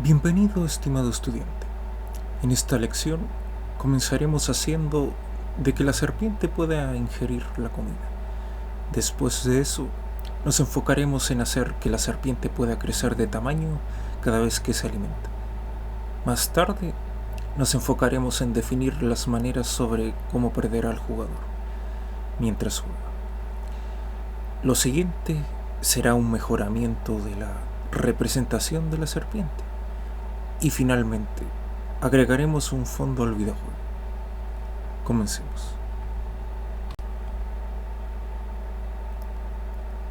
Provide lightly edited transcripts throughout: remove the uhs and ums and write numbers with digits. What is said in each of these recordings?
Bienvenido, estimado estudiante. En esta lección comenzaremos haciendo de que la serpiente pueda ingerir la comida. Después de eso, nos enfocaremos en hacer que la serpiente pueda crecer de tamaño cada vez que se alimenta. Más tarde, nos enfocaremos en definir las maneras sobre cómo perder al jugador mientras juega. Lo siguiente será un mejoramiento de la representación de la serpiente. Y finalmente, agregaremos un fondo al videojuego. Comencemos.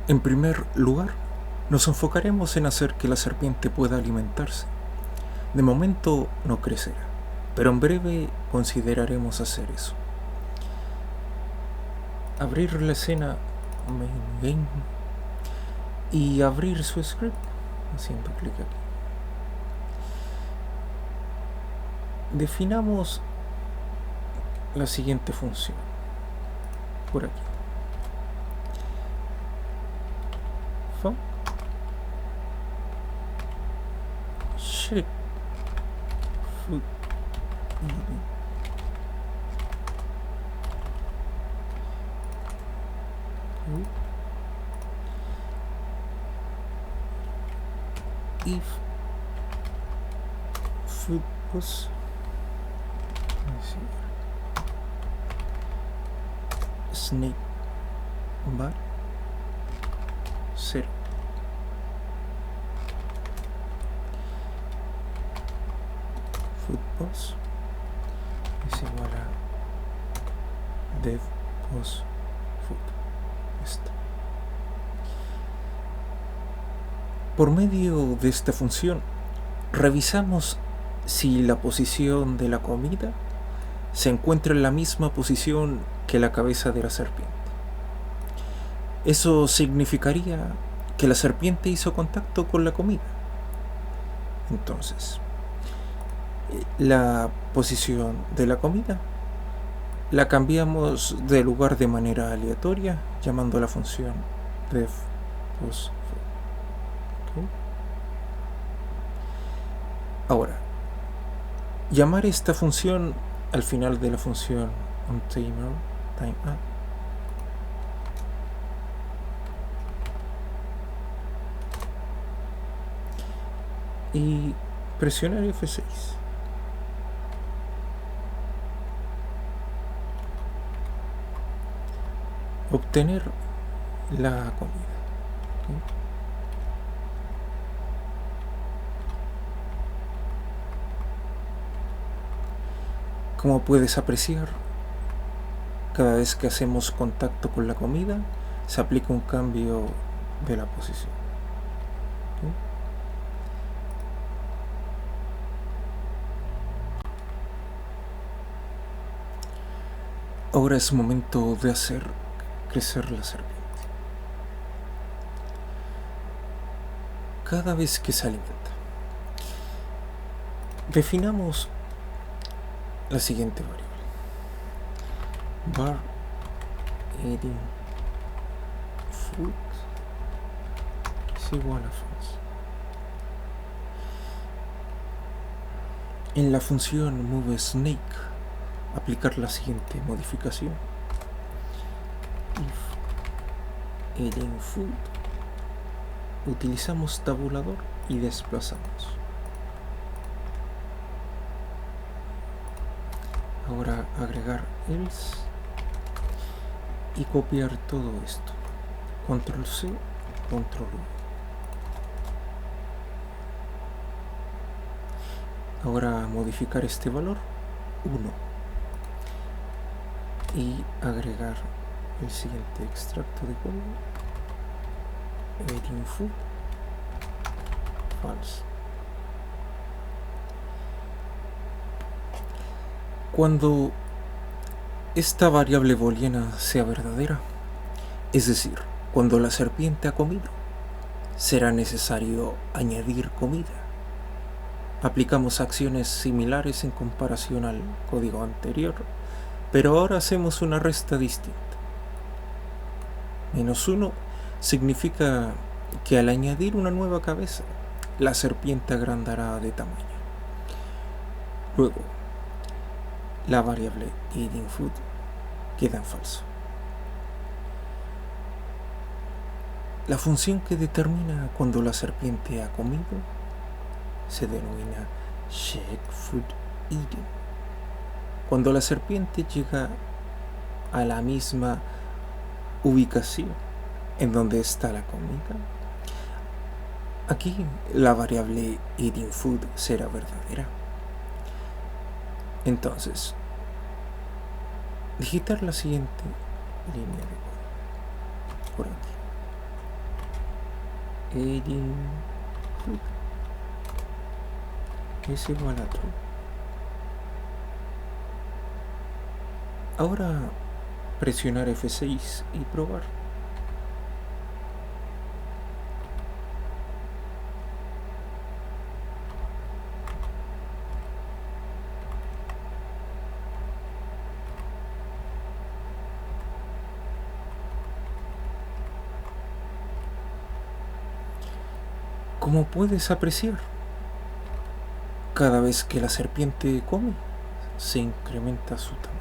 En primer lugar, nos enfocaremos en hacer que la serpiente pueda alimentarse. De momento no crecerá, pero en breve consideraremos hacer eso. Abrir la escena Main Game y abrir su script haciendo clic aquí. Definamos la siguiente función por aquí. Check food eating. If food was snake bar 0. Food boss es igual a dev boss food. Esto. Por medio de esta función, revisamos si la posición de la comida se encuentra en la misma posición que la cabeza de la serpiente. Eso significaría que la serpiente hizo contacto con la comida. Entonces, la posición de la comida la cambiamos de lugar de manera aleatoria llamando a la función devPosFood. ¿Okay? Ahora, llamar esta función al final de la función onTimer timeout y presionar F6. Obtener la comida. ¿Okay? Como puedes apreciar, cada vez que hacemos contacto con la comida, se aplica un cambio de la posición. ¿Okay? Ahora es momento de hacer crecer la serpiente. Cada vez que se alimenta, definamos la siguiente variable: bar eating food es igual a false. En la función moveSnake, aplicar la siguiente modificación: if eating food, utilizamos tabulador y desplazamos. Ahora agregar else y copiar todo esto. Control C, Control V. Ahora modificar este valor 1 y agregar el siguiente extracto de código: eating food false. Cuando esta variable booleana sea verdadera, es decir, cuando la serpiente ha comido, será necesario añadir comida. Aplicamos acciones similares en comparación al código anterior, pero ahora hacemos una resta distinta. -1 significa que al añadir una nueva cabeza, la serpiente agrandará de tamaño. Luego, la variable eating food queda en falso. La función que determina cuando la serpiente ha comido se denomina check food eating. Cuando la serpiente llega a la misma ubicación en donde está la comida, aquí la variable eating food será verdadera. Entonces, digitar la siguiente línea de código por aquí. Eating food es igual a true. Ahora presionar F6 y probar. Como puedes apreciar, cada vez que la serpiente come, se incrementa su tamaño.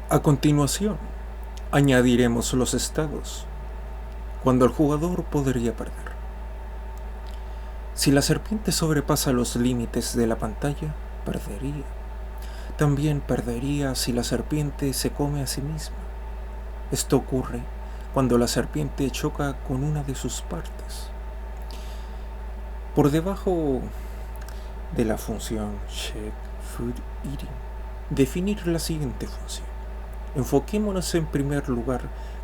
A continuación, añadiremos los estados, cuando el jugador podría perder. Si la serpiente sobrepasa los límites de la pantalla, perdería. También perdería si la serpiente se come a sí misma. Esto ocurre cuando la serpiente choca con una de sus partes. Por debajo de la función check food eating, definir la siguiente función. Enfoquémonos en primer lugar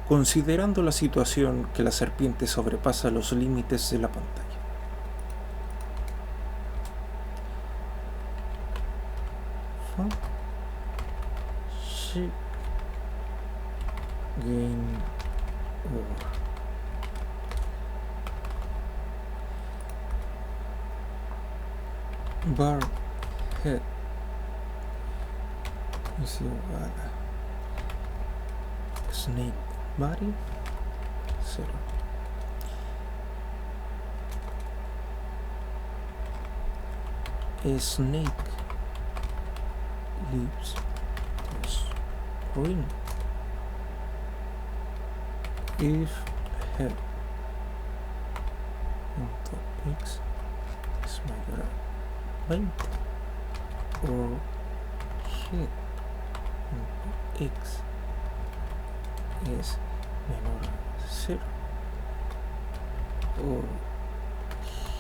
considerando la situación que la serpiente sobrepasa los límites de la pantalla. Check game over. Bar head is igual a snake body 0. A snake leaves the screen if head into x is mayor a 20 or head into x es menor a 0 or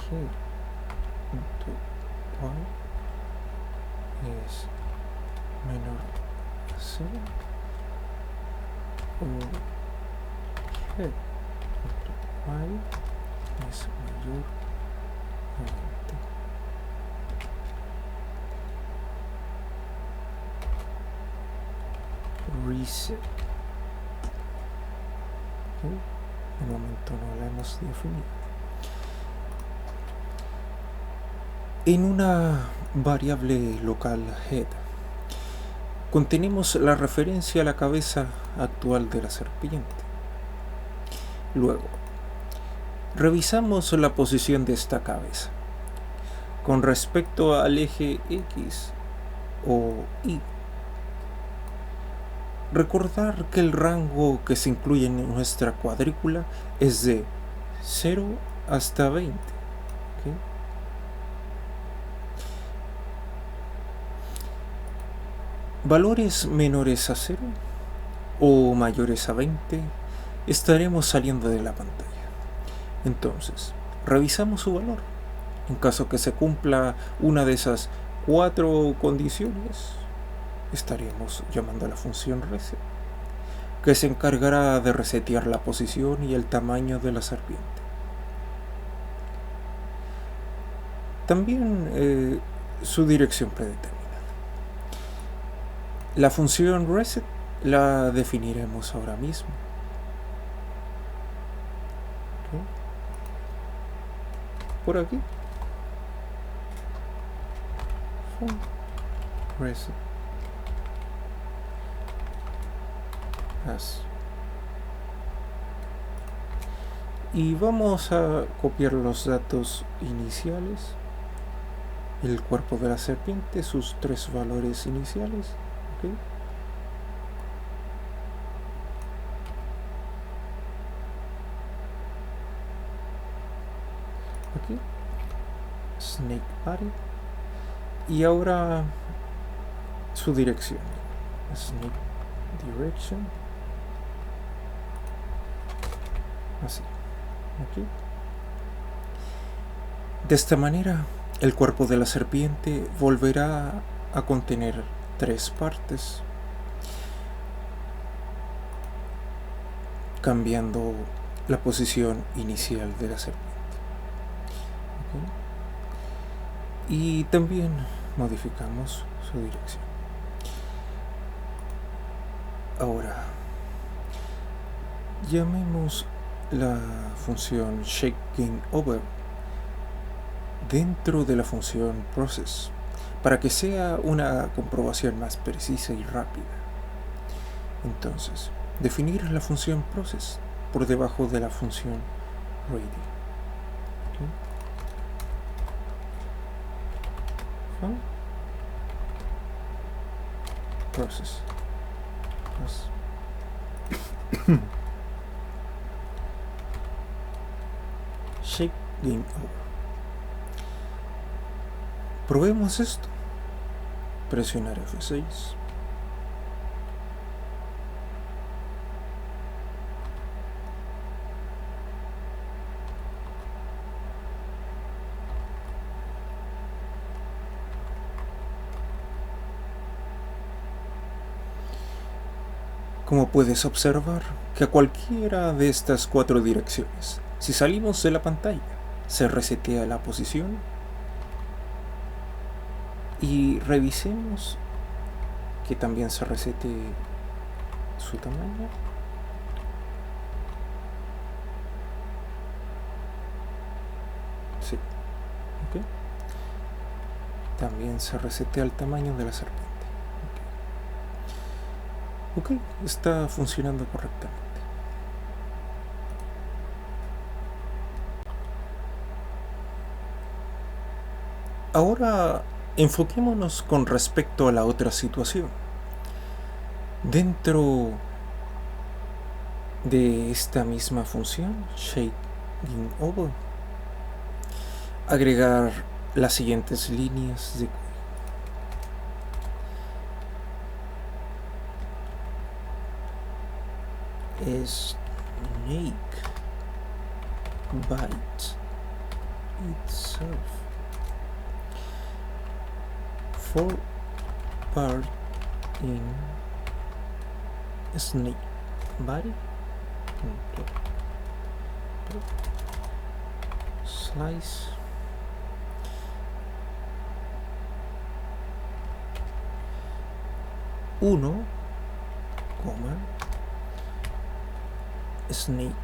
head into y es menor a 0 or head into y es mayor a 20. Reset. De momento no la hemos definido. En una variable local head contenemos la referencia a la cabeza actual de la serpiente. Luego, revisamos la posición de esta cabeza con respecto al eje X o Y. Recordar que el rango que se incluye en nuestra cuadrícula es de 0 hasta 20. ¿Okay? Valores menores a 0 o mayores a 20 estaremos saliendo de la pantalla. Entonces, revisamos su valor. En caso que se cumpla una de esas 4 condiciones, estaremos llamando a la función reset, que se encargará de resetear la posición y el tamaño de la serpiente. También su dirección predeterminada. La función reset la definiremos ahora mismo. ¿Okay? Por aquí. Reset. Así. Y vamos a copiar los datos iniciales, el cuerpo de la serpiente, sus 3 valores iniciales. ¿Okay? Aquí snake body, y ahora su dirección, snake direction, así, aquí. De esta manera el cuerpo de la serpiente volverá a contener 3 partes, cambiando la posición inicial de la serpiente. Y también modificamos su dirección. Ahora llamemos la función shakeGameOver dentro de la función process para que sea una comprobación más precisa y rápida. Entonces, definir la función process por debajo de la función ready. ¿Okay? Process. shakeGameOver. Probemos esto. Presionar F6. Como puedes observar, que a cualquiera de estas 4 direcciones, si salimos de la pantalla, se resetea la posición. Y revisemos que también se resete su tamaño. Sí. ¿Okay? También se resetea el tamaño de la serpiente. Ok, está funcionando correctamente. Ahora enfoquémonos con respecto a la otra situación. Dentro de esta misma función, shakeGameOver, agregar las siguientes líneas de código. Snake bite itself. 4 part in snake body. Slice. Uno, coma, snake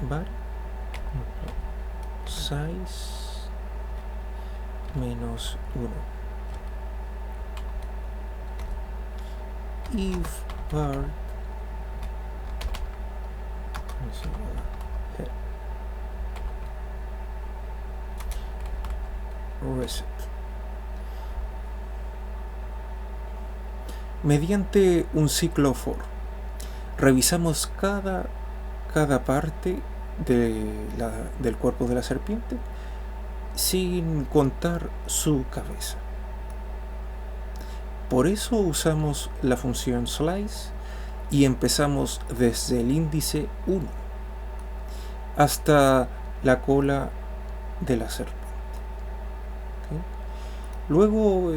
body, size menos 1. If part reset. Mediante un ciclo for, revisamos cada parte del cuerpo de la serpiente sin contar su cabeza. Por eso usamos la función slice y empezamos desde el índice 1 hasta la cola de la serpiente. ¿Okay? Luego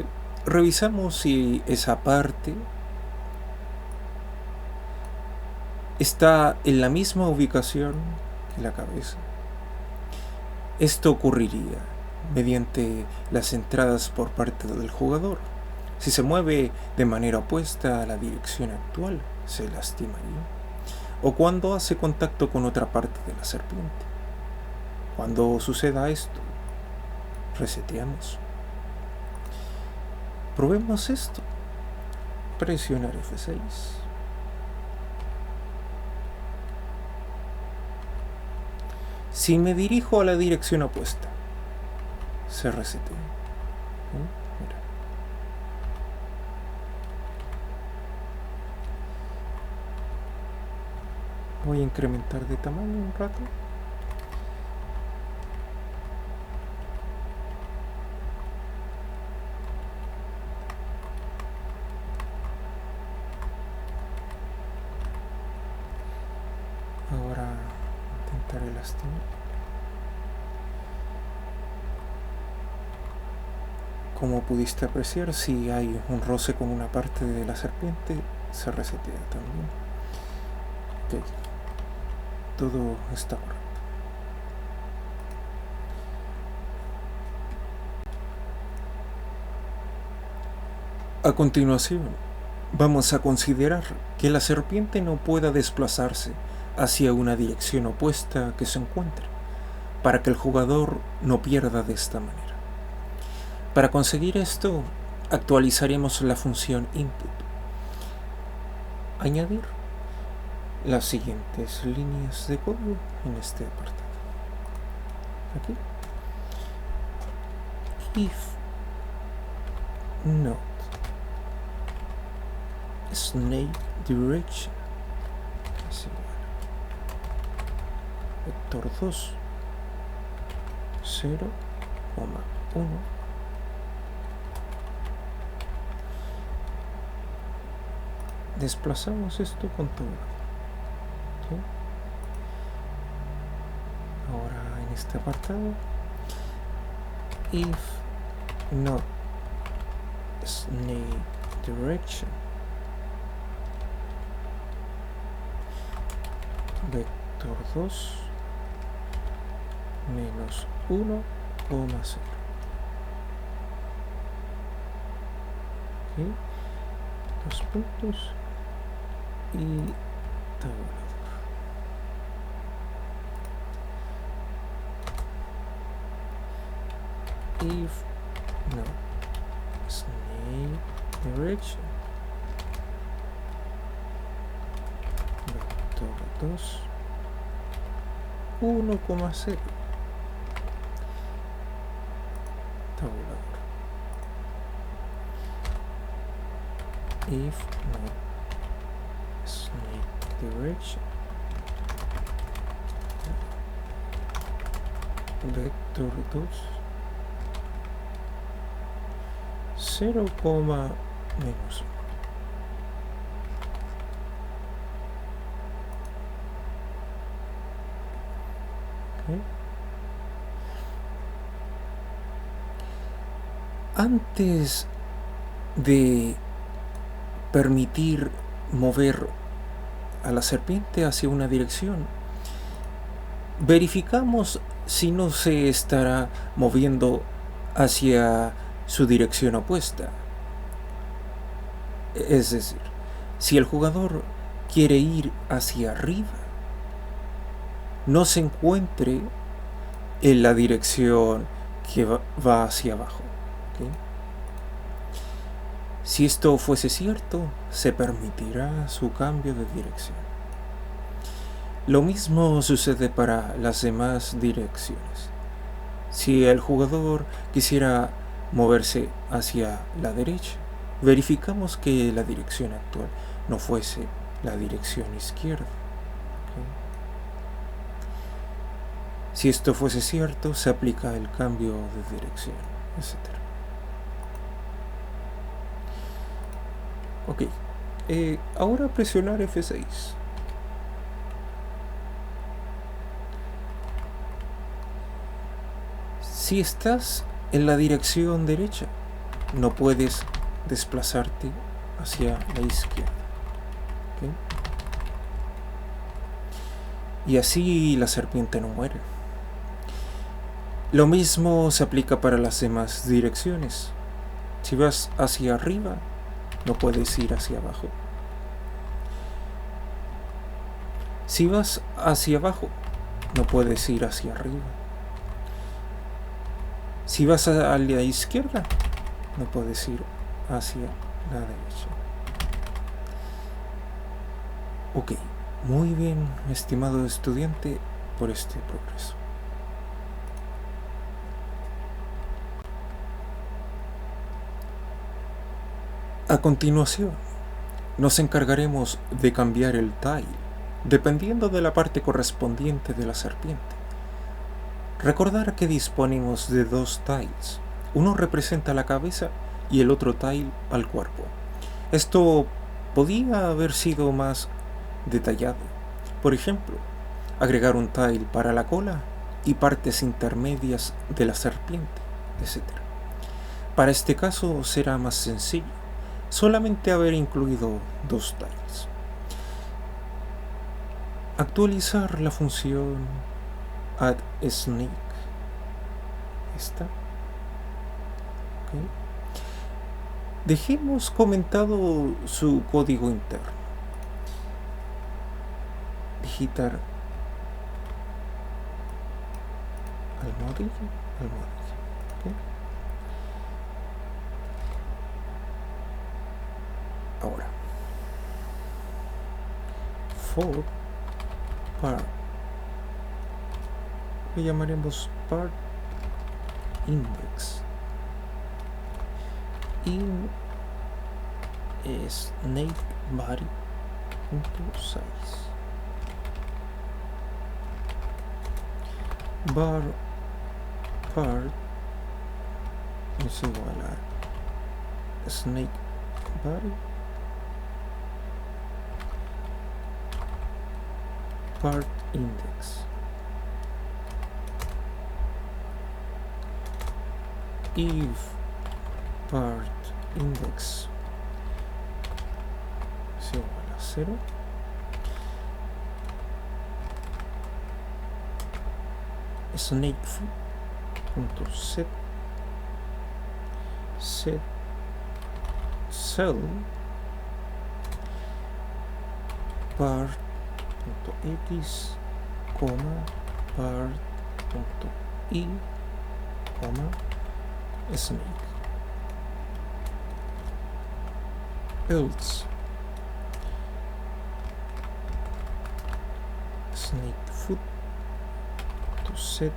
revisamos si esa parte está en la misma ubicación que la cabeza. Esto ocurriría mediante las entradas por parte del jugador. Si se mueve de manera opuesta a la dirección actual, se lastimaría. O cuando hace contacto con otra parte de la serpiente. Cuando suceda esto, reseteamos. Probemos esto. Presionar F6. Si me dirijo a la dirección opuesta, se resetea. Mira. Voy a incrementar de tamaño un rato. Ahora intentaré lastimar. Como pudiste apreciar, si hay un roce con una parte de la serpiente, se resetea también. Ok, todo está correcto. A continuación, vamos a considerar que la serpiente no pueda desplazarse hacia una dirección opuesta que se encuentre, para que el jugador no pierda de esta manera. Para conseguir esto, actualizaremos la función input. Añadir las siguientes líneas de código en este apartado. Aquí. If not snake direction es igual vector 2 0,1. Desplazamos esto con todo. ¿Sí? Ahora en este apartado, if not snake direction vector 2 menos 1,0. ¿Sí? Dos puntos y tabulador. If no snake direction vector 2 1,0 tabulador. If not snake direction vector 2 0, menos 1. ¿Okay? Antes de permitir mover a la serpiente hacia una dirección, verificamos si no se estará moviendo hacia su dirección opuesta. Es decir, si el jugador quiere ir hacia arriba, no se encuentre en la dirección que va hacia abajo. ¿Okay? Si esto fuese cierto, se permitirá su cambio de dirección. Lo mismo sucede para las demás direcciones. Si el jugador quisiera moverse hacia la derecha, verificamos que la dirección actual no fuese la dirección izquierda. ¿Okay? Si esto fuese cierto, se aplica el cambio de dirección, etc. Ok, ahora presionar F6. Si estás en la dirección derecha, no puedes desplazarte hacia la izquierda. ¿Okay? Y así la serpiente no muere. Lo mismo se aplica para las demás direcciones. Si vas hacia arriba, no puedes ir hacia abajo. Si vas hacia abajo, no puedes ir hacia arriba. Si vas a la izquierda, no puedes ir hacia la derecha. Ok, muy bien, estimado estudiante, por este progreso. A continuación, nos encargaremos de cambiar el tile, dependiendo de la parte correspondiente de la serpiente. Recordar que disponemos de dos tiles. Uno representa la cabeza y el otro tile al cuerpo. Esto podía haber sido más detallado. Por ejemplo, agregar un tile para la cola y partes intermedias de la serpiente, etc. Para este caso será más sencillo, solamente haber incluido dos tiles. Actualizar la función add snake. Esta. Okay. Dejemos comentado su código interno. Digitar almohadilla. Okay. Ahora, for part, le llamaremos part index in snake body .size var part es igual a snake body part index if part index es igual a 0, snakefoot.set set cell part.x, part.y, snake. Else snakefoot to set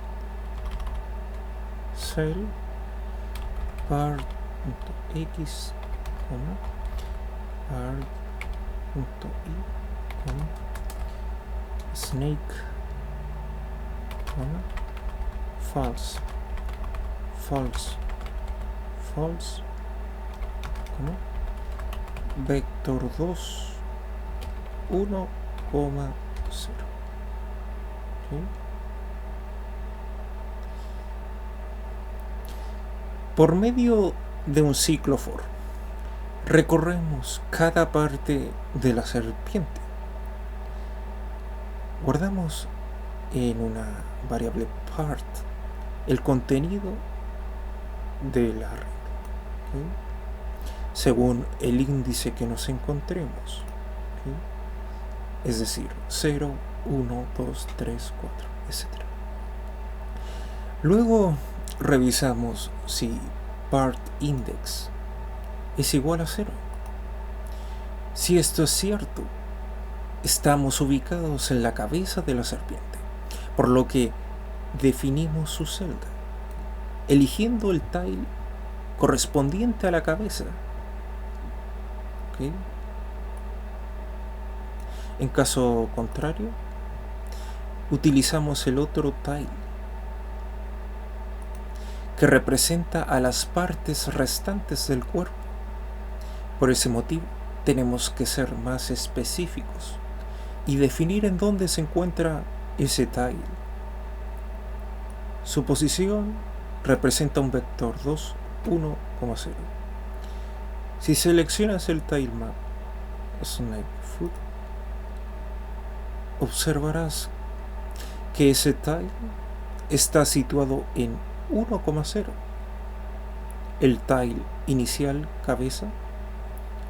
cell part.x, part.y, snake, false, vector 2 1,0. ¿Okay? Por medio de un ciclo for, recorremos cada parte de la serpiente. Guardamos en una variable part el contenido de la red, ¿okay? Según el índice que nos encontremos, ¿okay? Es decir, 0, 1, 2, 3, 4, etc. Luego revisamos si part index es igual a 0. Si esto es cierto, estamos ubicados en la cabeza de la serpiente, por lo que definimos su celda, eligiendo el tile correspondiente a la cabeza. ¿Okay? En caso contrario, utilizamos el otro tile que representa a las partes restantes del cuerpo. Por ese motivo, tenemos que ser más específicos y definir en dónde se encuentra ese tile. Su posición representa un vector 2, 1,0. Si seleccionas el tilemap snakefoot, observarás que ese tile está situado en 1,0. El tile inicial cabeza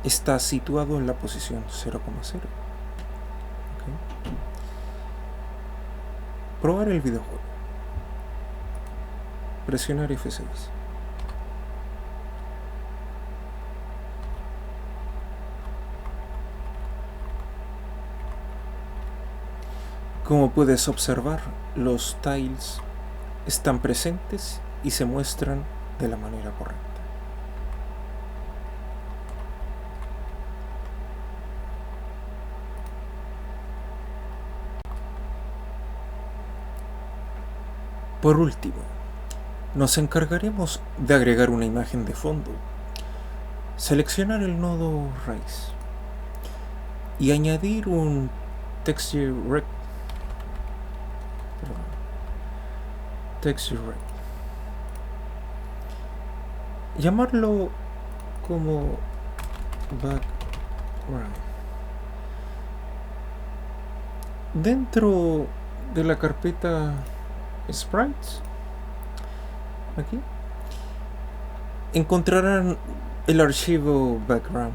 está situado en la posición 0,0. ¿Okay? Probar el videojuego. Presionar F6. Como puedes observar, los tiles están presentes y se muestran de la manera correcta. Por último, nos encargaremos de agregar una imagen de fondo, seleccionar el nodo raíz y añadir un texture rect, llamarlo como background. Dentro de la carpeta sprites, aquí encontrarán el archivo background.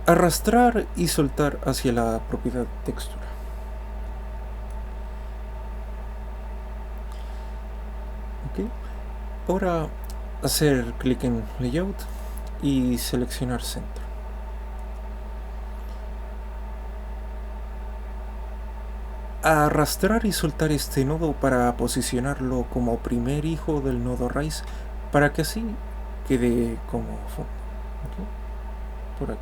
Arrastrar y soltar hacia la propiedad textura. Ok. Ahora hacer clic en layout y seleccionar centro. Arrastrar y soltar este nodo para posicionarlo como primer hijo del nodo raíz, para que así quede como fondo. ¿Okay? Por aquí.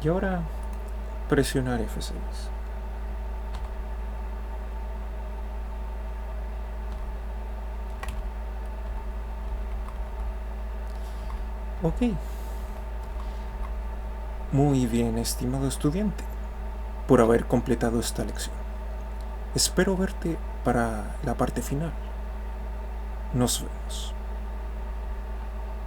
Y ahora presionar F6. Ok. Muy bien, estimado estudiante, por haber completado esta lección. Espero verte para la parte final. Nos vemos.